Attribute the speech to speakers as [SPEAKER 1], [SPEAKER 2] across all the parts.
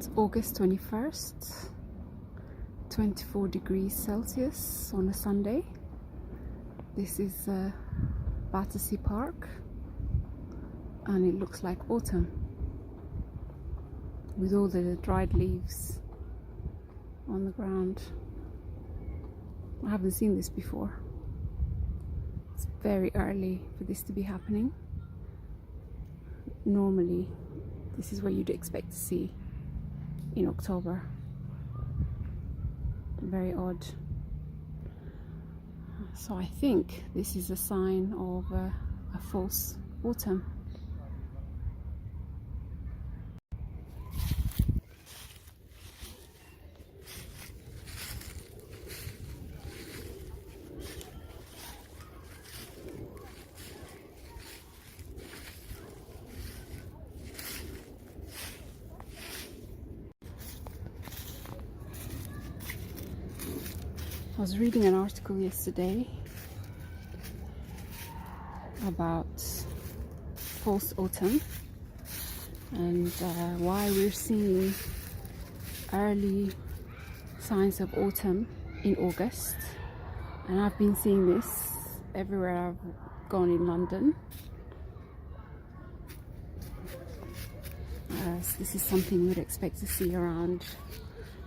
[SPEAKER 1] It's August 21st, 24 degrees Celsius on a Sunday. This is Battersea Park and it looks like autumn with all the dried leaves on the ground. I haven't seen this before. It's very early for this to be happening. Normally this is what you'd expect to see in October. Very odd. So I think this is a sign of a false autumn. I was reading an article yesterday about false autumn and why we're seeing early signs of autumn in August, and I've been seeing this everywhere I've gone in London. So this is something you'd expect to see around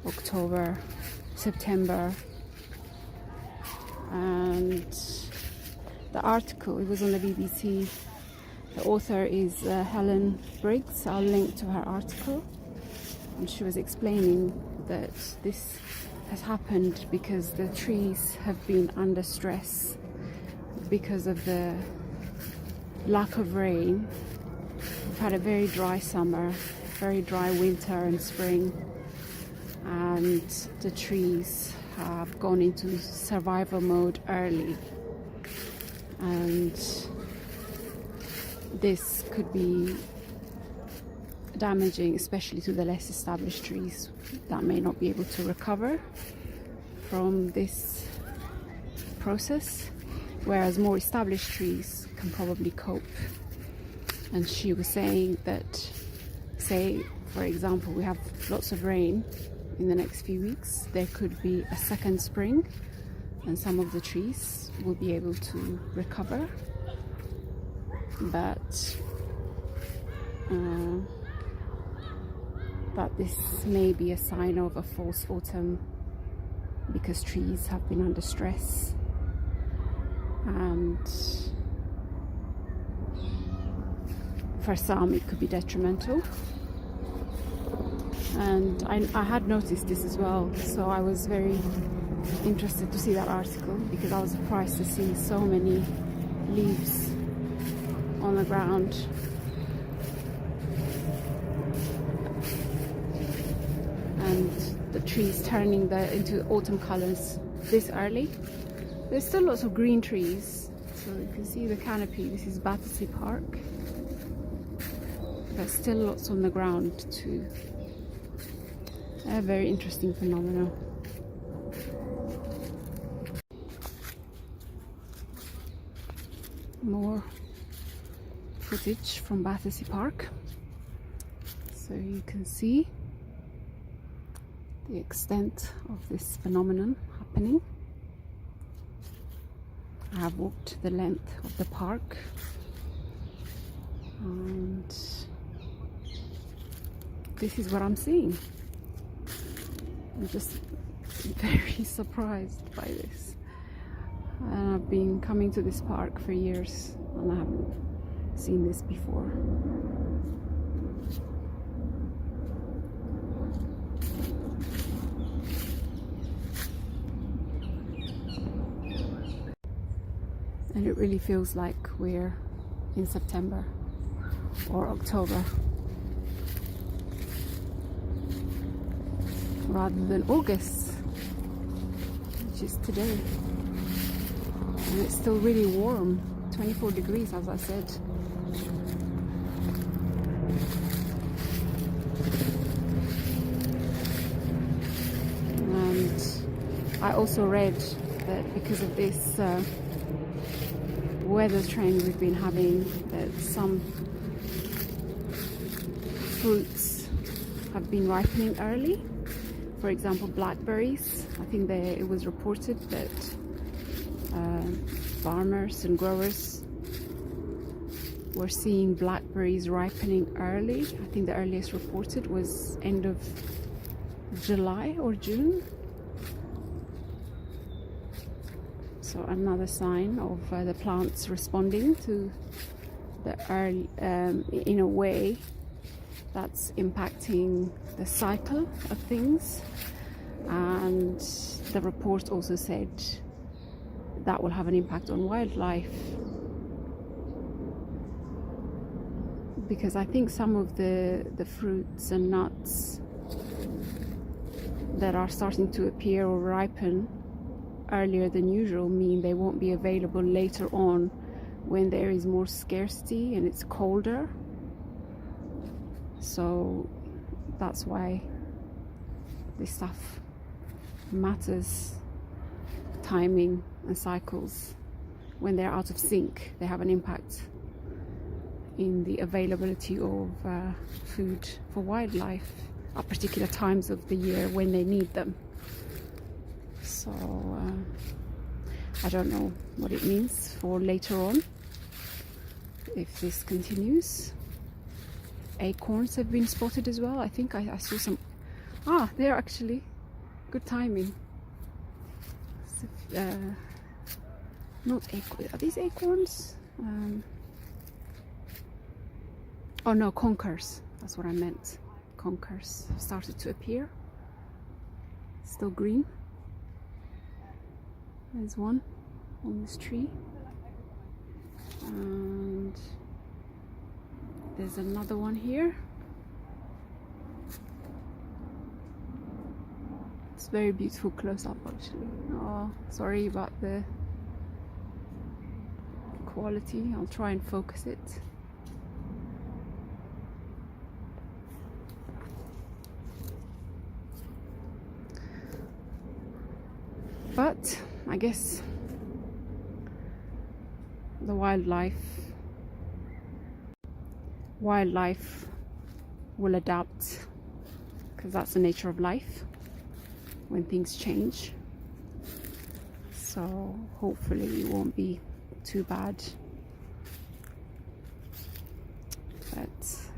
[SPEAKER 1] October, September. And the article, it was on the BBC. The author is Helen Briggs. I'll link to her article, and she was explaining that this has happened because the trees have been under stress because of the lack of rain. We've had a very dry summer, very dry winter and spring, and the trees have gone into survival mode early, and this could be damaging, especially to the less established trees that may not be able to recover from this process, whereas more established trees can probably cope. And she was saying that, say for example, we have lots of rain in the next few weeks, there could be a second spring and some of the trees will be able to recover, but that this may be a sign of a false autumn because trees have been under stress, and for some it could be detrimental. And I had noticed this as well, so I was very interested to see that article because I was surprised to see so many leaves on the ground. And the trees turning into autumn colors this early. There's still lots of green trees, so you can see the canopy. This is Battersea Park. There's still lots on the ground too. A very interesting phenomenon. More footage from Battersea Park, so you can see the extent of this phenomenon happening. I have walked the length of the park, and this is what I'm seeing. I'm just very surprised by this. And I've been coming to this park for years and I haven't seen this before. And it really feels like we're in September or October, rather than August, which is today. And it's still really warm, 24 degrees as I said. And I also read that because of this weather trend we've been having, that some fruits have been ripening early. For example, blackberries. I think it was reported that farmers and growers were seeing blackberries ripening early. I think the earliest reported was end of July or June. So another sign of the plants responding to the early, in a way that's impacting the cycle of things. And the report also said that will have an impact on wildlife, because I think some of the fruits and nuts that are starting to appear or ripen earlier than usual mean they won't be available later on when there is more scarcity and it's colder. So that's why this stuff matters. Timing and cycles, when they're out of sync, they have an impact in the availability of food for wildlife at particular times of the year when they need them. So I don't know what it means for later on if this continues. Acorns have been spotted as well. I think I saw some. They're actually good timing. Not acorns. Are these acorns? Oh no, conkers. That's what I meant. Conkers have started to appear. Still green. There's one on this tree. And there's another one here. It's very beautiful close up actually. Oh, sorry about the quality. I'll try and focus it. But I guess the wildlife will adapt, because that's the nature of life when things change. So hopefully it won't be too bad. But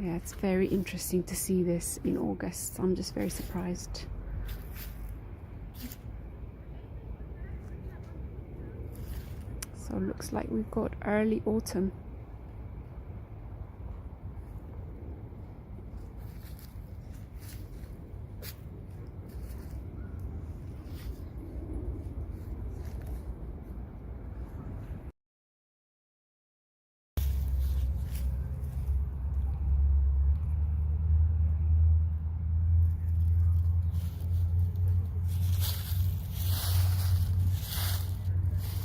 [SPEAKER 1] yeah, it's very interesting to see this in August. I'm just very surprised. So it looks like we've got early autumn.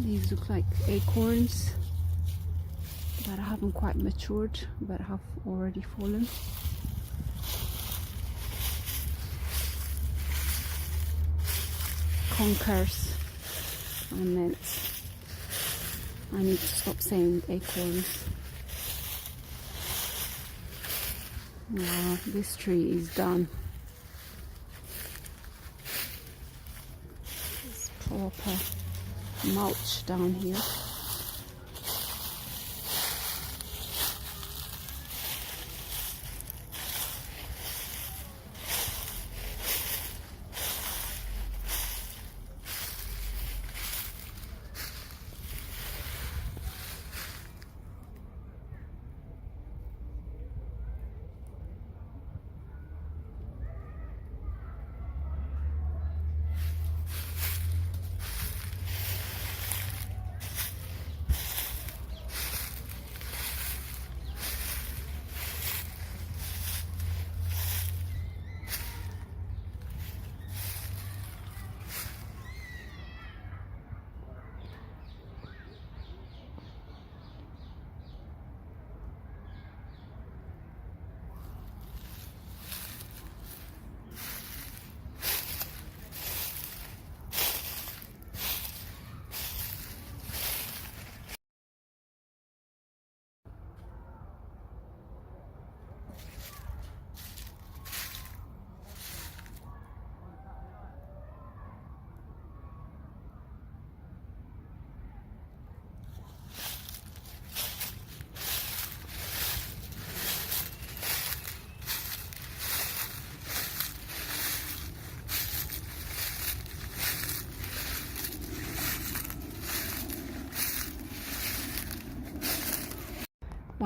[SPEAKER 1] These look like acorns that haven't quite matured but have already fallen. Conkers. I need to stop saying acorns. Wow, this tree is done. It's proper mulch down here.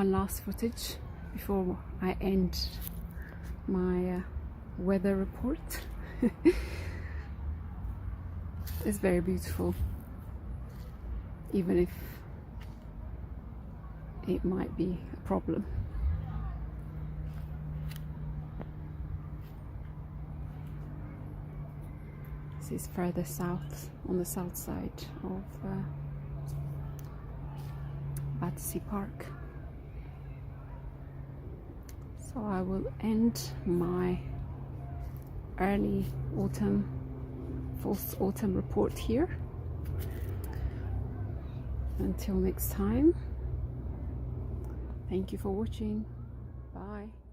[SPEAKER 1] one last footage before I end my weather report. It's very beautiful, even if it might be a problem. This is further south, on the south side of Battersea Park. So I will end my early autumn, false autumn report here. Until next time, thank you for watching. Bye.